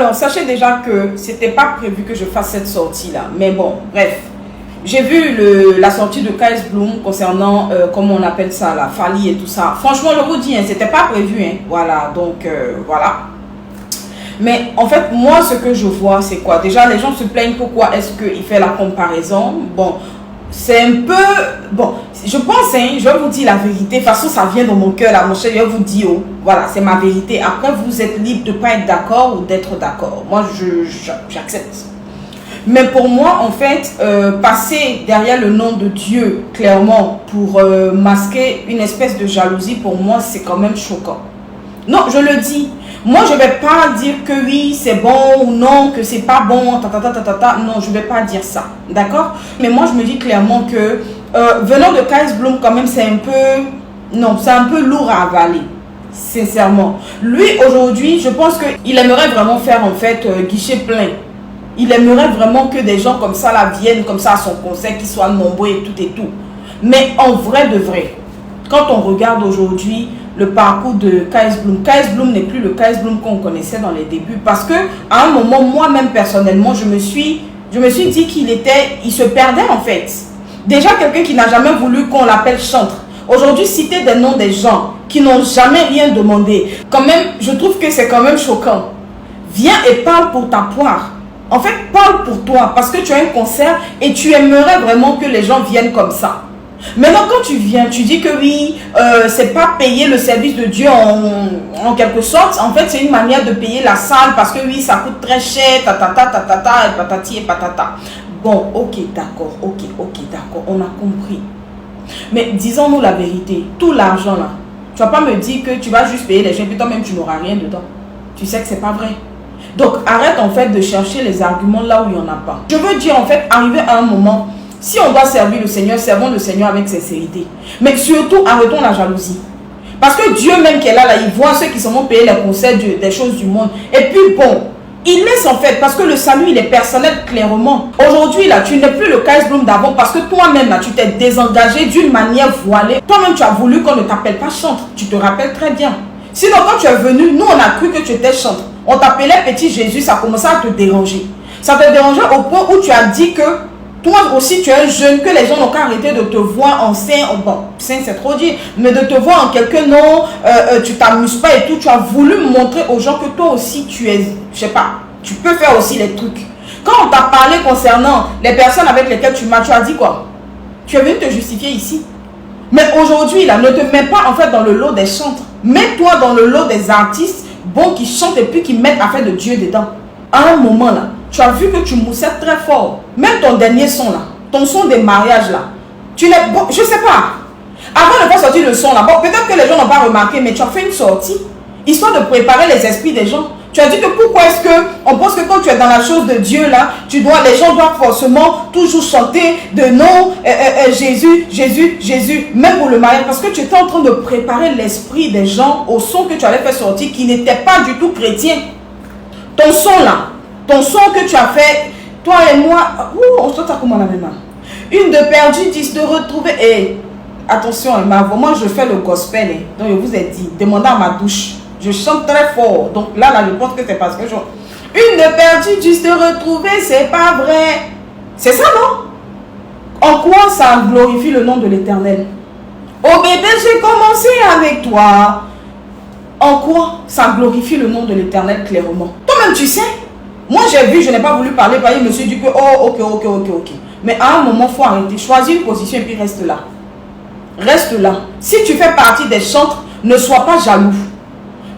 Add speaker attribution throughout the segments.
Speaker 1: Alors, sachez déjà que c'était pas prévu que je fasse cette sortie-là. Mais bon, bref. J'ai vu la sortie de Kais Bloom concernant, comment on appelle ça, la Fali et tout ça. Franchement, je vous dis, hein, c'était pas prévu. Hein. Voilà, donc voilà. Mais en fait, moi, ce que je vois, c'est quoi? Déjà, les gens se plaignent pourquoi est-ce qu'il fait la comparaison. Bon, c'est un peu... Bon, je pense, hein, je vais vous dire la vérité. De toute façon, ça vient dans mon cœur, là, mon cher. Je vais vous dire, oh, voilà, c'est ma vérité. Après, vous êtes libre de ne pas être d'accord ou d'être d'accord. Moi, j'accepte. Mais pour moi, en fait, passer derrière le nom de Dieu, clairement, pour masquer une espèce de jalousie, pour moi, c'est quand même choquant. Non, je le dis. Moi, je ne vais pas dire que oui, c'est bon ou non, que c'est pas bon, Non, je ne vais pas dire ça. D'accord? Mais moi, je me dis clairement que venant de Kais Bloom, quand même, c'est un peu... Non, c'est un peu lourd à avaler. Sincèrement. Lui, aujourd'hui, je pense qu'il aimerait vraiment faire, en fait, guichet plein. Il aimerait vraiment que des gens comme ça là viennent comme ça à son concert, qu'ils soient nombreux et tout. Mais en vrai de vrai, quand on regarde aujourd'hui le parcours de Kais Bloom n'est plus le Kais Bloom qu'on connaissait dans les débuts. Parce que à un moment, moi-même personnellement, je me suis dit qu'il se perdait en fait. Déjà quelqu'un qui n'a jamais voulu qu'on l'appelle chantre. Aujourd'hui, citer des noms des gens qui n'ont jamais rien demandé, quand même, je trouve que c'est quand même choquant. Viens et parle pour ta poire. En fait, parle pour toi parce que tu as un concert et tu aimerais vraiment que les gens viennent comme ça. Maintenant, quand tu viens, tu dis que oui, c'est pas payer le service de Dieu en quelque sorte. En fait, c'est une manière de payer la salle parce que oui, ça coûte très cher, et patati et patata. Bon, ok, d'accord, on a compris. Mais disons-nous la vérité, tout l'argent là, tu vas pas me dire que tu vas juste payer les gens et puis toi-même tu n'auras rien dedans. Tu sais que c'est pas vrai. Donc, arrête en fait de chercher les arguments là où il n'y en a pas. Je veux dire en fait, arriver à un moment, si on doit servir le Seigneur, servons le Seigneur avec sincérité. Mais surtout, arrêtons la jalousie. Parce que Dieu même qui est là, il voit ceux qui sont vont payer les conseils des choses du monde. Et puis bon, il laisse en fait, parce que le salut, il est personnel clairement. Aujourd'hui, là, tu n'es plus le Kais Bloom d'avant parce que toi-même, là, tu t'es désengagé d'une manière voilée. Toi-même, tu as voulu qu'on ne t'appelle pas chantre. Tu te rappelles très bien. Sinon, quand tu es venu, nous, on a cru que tu étais chantre. On t'appelait Petit Jésus, ça commençait à te déranger. Ça te dérangeait au point où tu as dit que toi aussi, tu es un jeune, que les gens n'ont qu'à arrêter de te voir en saint. Bon, saint, c'est trop dit, mais de te voir en quelqu'un, non, tu t'amuses pas et tout. Tu as voulu montrer aux gens que toi aussi, tu es, je sais pas, tu peux faire aussi les trucs. Quand on t'a parlé concernant les personnes avec lesquelles tu as dit quoi? Tu es venu te justifier ici. Mais aujourd'hui, là, ne te mets pas en fait dans le lot des chantres. Mets-toi dans le lot des artistes bons qui chantent et puis qui mettent affaire de Dieu dedans. À un moment là, tu as vu que tu moussais très fort. Même ton dernier son là, ton son des mariages là, tu n'es bon, je sais pas. Avant de faire sortir le son là, bon, peut-être que les gens n'ont pas remarqué, mais tu as fait une sortie, histoire de préparer les esprits des gens. Tu as dit que pourquoi est-ce qu'on pense que quand tu es dans la chose de Dieu là, les gens doivent forcément toujours chanter de non, Jésus, Jésus, Jésus, même pour le mariage, parce que tu étais en train de préparer l'esprit des gens au son que tu allais faire sortir qui n'était pas du tout chrétien. Ton son là, ton son que tu as fait, toi et moi, on se ça comment la même. Une de perdue, 10 de retrouver. Et attention, ma voix, moi je fais le gospel, donc je vous ai dit, demandez à ma douche. Je chante très fort. Donc là, je pense que c'est parce que je... Une de perdue, 10 de retrouver, c'est pas vrai. C'est ça, non? En quoi ça glorifie le nom de l'Éternel? Oh bébé, j'ai commencé avec toi. En quoi ça glorifie le nom de l'Éternel clairement? Toi-même, tu sais. Moi, j'ai vu, je n'ai pas voulu parler, parce que je me suis dit que, oh, ok. Mais à un moment, il faut arrêter. Choisis une position et puis reste là. Reste là. Si tu fais partie des chantres, ne sois pas jaloux.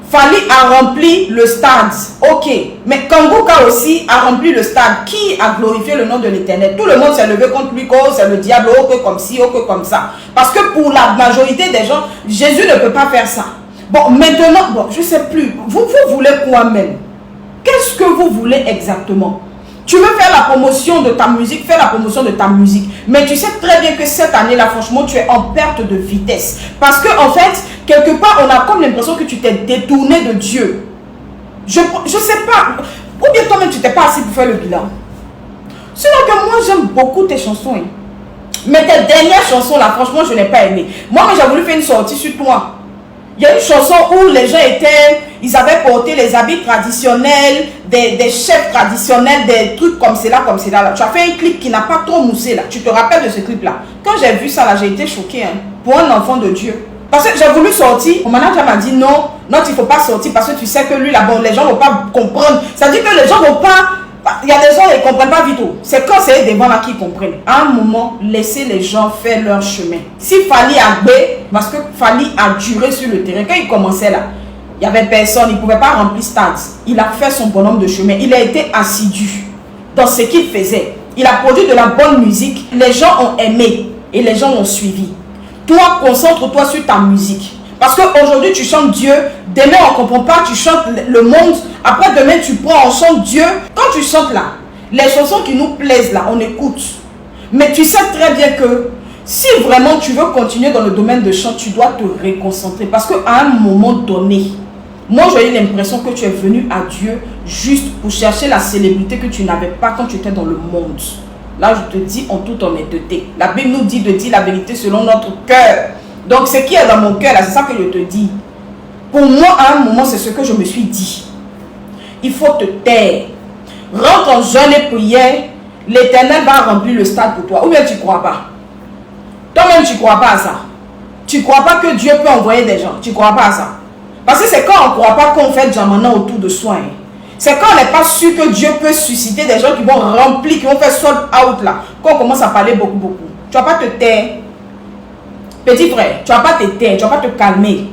Speaker 1: Fali a rempli le stade. Ok. Mais Kangouka aussi a rempli le stade. Qui a glorifié le nom de l'Éternel? Tout le monde s'est levé contre lui. Oh, c'est le diable. Ok, comme ci, ok, comme ça. Parce que pour la majorité des gens, Jésus ne peut pas faire ça. Bon, maintenant, bon, je ne sais plus. Vous voulez quoi même? Qu'est-ce que vous voulez exactement? Tu veux faire la promotion de ta musique, fais la promotion de ta musique. Mais tu sais très bien que cette année-là, franchement, tu es en perte de vitesse. Parce que, en fait, quelque part, on a comme l'impression que tu t'es détourné de Dieu. Je sais pas. Ou bien toi-même, tu t'es pas assis pour faire le bilan. Sinon que moi, j'aime beaucoup tes chansons. Mais tes dernières chansons, là, franchement, je n'ai pas aimé. Moi, j'ai voulu faire une sortie sur toi. Il y a une chanson où les gens étaient... Ils avaient porté les habits traditionnels, des chefs traditionnels, des trucs comme cela, comme cela. Là. Tu as fait un clip qui n'a pas trop moussé là. Tu te rappelles de ce clip-là? Quand j'ai vu ça là, j'ai été choquée. Hein, pour un enfant de Dieu. Parce que j'ai voulu sortir. Mon manager m'a dit non, non, il ne faut pas sortir parce que tu sais que lui là, bon, les gens ne vont pas comprendre. Ça dit que les gens ne vont pas... Il y a des gens qui ne comprennent pas vite. C'est quand c'est devant là qu'ils comprennent. À un moment, laissez les gens faire leur chemin. Si Fally a bé, parce que Fally a duré sur le terrain, quand il commençait là, il n'y avait personne, il ne pouvait pas remplir stade. Il a fait son bonhomme de chemin. Il a été assidu dans ce qu'il faisait. Il a produit de la bonne musique. Les gens ont aimé et les gens l'ont suivi. Toi, concentre-toi sur ta musique. Parce qu'aujourd'hui, tu chantes Dieu. Demain, on ne comprend pas, tu chantes le monde. Après, demain, tu prends, on chante Dieu. Quand tu chantes là, les chansons qui nous plaisent là, on écoute. Mais tu sais très bien que si vraiment tu veux continuer dans le domaine de chant, tu dois te réconcentrer. Parce qu'à un moment donné, moi, j'ai eu l'impression que tu es venu à Dieu juste pour chercher la célébrité que tu n'avais pas quand tu étais dans le monde. Là, je te dis en toute honnêteté. La Bible nous dit de dire la vérité selon notre cœur. Donc, ce qui est dans mon cœur, là, c'est ça que je te dis. Pour moi, à un moment, c'est ce que je me suis dit. Il faut te taire. Rentre en jeûne et prière. L'Éternel va remplir le stade pour toi. Ou bien tu ne crois pas? Toi-même, tu ne crois pas à ça. Tu ne crois pas que Dieu peut envoyer des gens. Tu ne crois pas à ça. Parce que c'est quand on ne croit pas qu'on fait Jamana autour de soi. Hein. C'est quand on n'est pas sûr que Dieu peut susciter des gens qui vont remplir, qui vont faire sold out là. Qu'on commence à parler beaucoup. Tu ne vas pas te taire. Petit frère, tu ne vas pas te taire, tu ne vas pas te calmer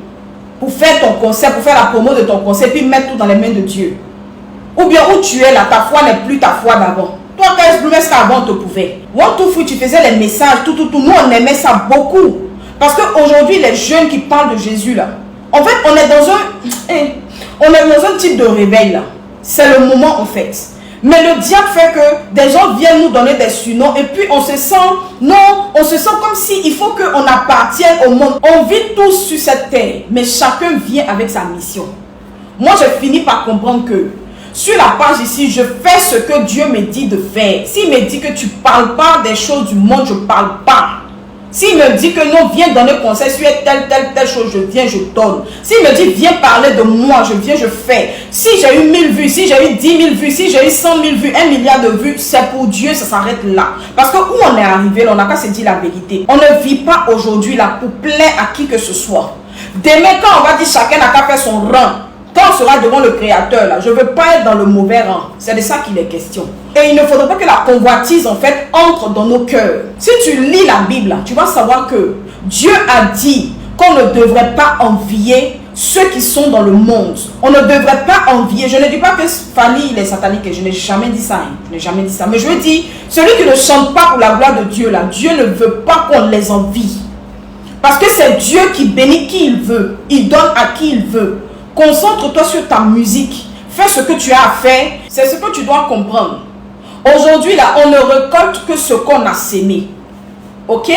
Speaker 1: pour faire ton concert, pour faire la promo de ton concert, puis mettre tout dans les mains de Dieu. Ou bien où tu es là, ta foi n'est plus ta foi d'avant. Toi, est-ce qu'avant on te pouvait? One, two, free, tu faisais les messages, tout. Nous, on aimait ça beaucoup. Parce qu'aujourd'hui, les jeunes qui parlent de Jésus là, en fait, on est dans un type de réveil là. C'est le moment en fait. Mais le diable fait que des gens viennent nous donner des surnoms et puis on se sent, on se sent comme si il faut qu'on appartienne au monde. On vit tous sur cette terre, mais chacun vient avec sa mission. Moi, j'ai fini par comprendre que sur la page ici, je fais ce que Dieu me dit de faire. S'il me dit que tu ne parles pas des choses du monde, je ne parle pas. S'il me dit que non, viens donner conseil sur telle chose, je viens, je donne. S'il me dit, viens parler de moi, je viens, je fais. Si j'ai eu 1000 vues, si j'ai eu 10 000 vues, si j'ai eu 100 000 vues, 1 milliard de vues, c'est pour Dieu, ça s'arrête là. Parce que où on est arrivé, là, on n'a qu'à se dire la vérité. On ne vit pas aujourd'hui là pour plaire à qui que ce soit. Demain, quand on va dire chacun n'a qu'à faire son rang, quand on sera devant le Créateur, là, je ne veux pas être dans le mauvais rang. C'est de ça qu'il est question. Et il ne faudrait pas que la convoitise, en fait, entre dans nos cœurs. Si tu lis la Bible, là, tu vas savoir que Dieu a dit qu'on ne devrait pas envier ceux qui sont dans le monde. On ne devrait pas envier. Je ne dis pas que Fally, il est satanique. Je n'ai jamais dit ça. Hein. Je n'ai jamais dit ça. Mais je veux dire, celui qui ne chante pas pour la gloire de Dieu, là, Dieu ne veut pas qu'on les envie. Parce que c'est Dieu qui bénit qui il veut. Il donne à qui il veut. Concentre-toi sur ta musique. Fais ce que tu as à faire. C'est ce que tu dois comprendre. Aujourd'hui, là, on ne récolte que ce qu'on a sémé. Ok?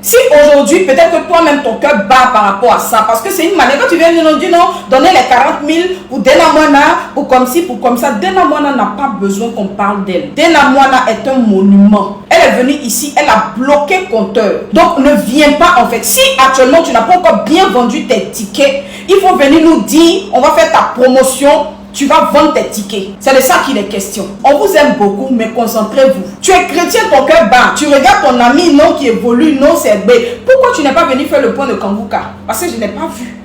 Speaker 1: Si aujourd'hui, peut-être que toi-même, ton cœur bat par rapport à ça. Parce que c'est une manière. Quand tu viens nous dire non, donner les 40 000 pour Dena Moana, pour comme ci, pour comme ça. Dena Moana n'a pas besoin qu'on parle d'elle. Dena Moana est un monument. Elle est venue ici, elle a bloqué compteur. Donc, ne viens pas en fait. Si actuellement, tu n'as pas encore bien vendu tes tickets, il faut venir nous dire, on va faire ta promotion. Tu vas vendre tes tickets. C'est de ça qu'il est question. On vous aime beaucoup, mais concentrez-vous. Tu es chrétien, ton cœur bat. Tu regardes ton ami, non, qui évolue, non, c'est B. Pourquoi tu n'es pas venu faire le point de Kambouka? Parce que je n'ai pas vu.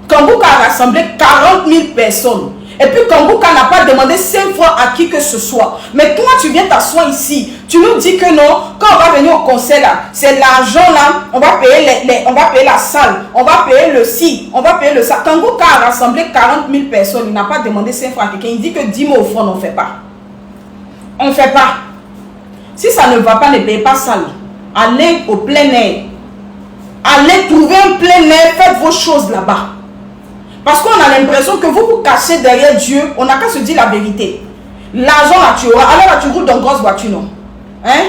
Speaker 1: Kambouka a rassemblé 40 000 personnes. Et puis Kambouka n'a pas demandé 5 fois à qui que ce soit. Mais toi, tu viens t'asseoir ici. Tu nous dis que non, quand on va venir au concert là, c'est l'argent là, on va payer on va payer la salle, on va payer le ci, on va payer le ça. Kambouka a rassemblé 40 000 personnes, il n'a pas demandé 5 fois à quelqu'un. Il dit que 10 000 offrandes, on ne fait pas. On ne fait pas. Si ça ne va pas, ne payez pas salle. Allez au plein air. Allez trouver un plein air, faites vos choses là-bas. Parce qu'on a l'impression que vous vous cachez derrière Dieu, on n'a qu'à se dire la vérité. L'argent là, tu auras. Alors là, tu roules dans une grosse voiture, non? Hein?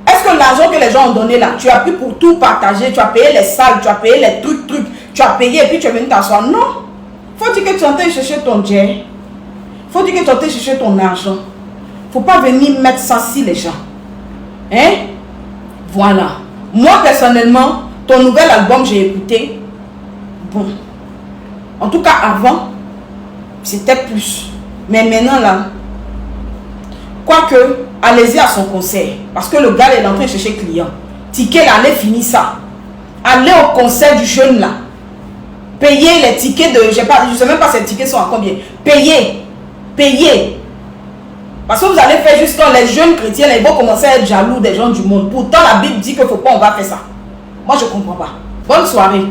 Speaker 1: Est-ce que l'argent que les gens ont donné là, tu as pris pour tout partager, tu as payé les salles, tu as payé les trucs, tu as payé et puis tu es venu t'asseoir? Non. Faut dire que tu es en train de chercher ton jet. Faut dire que tu es en train de chercher ton argent. Faut pas venir mettre ça sur les gens. Hein? Voilà. Moi, personnellement, ton nouvel album, j'ai écouté. Bon. En tout cas, avant, c'était plus. Mais maintenant là, quoique, allez-y à son concert. Parce que le gars est en train de chercher client. Ticket là, allez finir ça. Allez au concert du jeune là. Payez les tickets de... Je ne sais même pas ces tickets sont à combien. Payez. Payez. Parce que vous allez faire juste quand les jeunes chrétiens là, ils vont commencer à être jaloux des gens du monde. Pourtant la Bible dit qu'il ne faut pas, on va faire ça. Moi je ne comprends pas. Bonne soirée.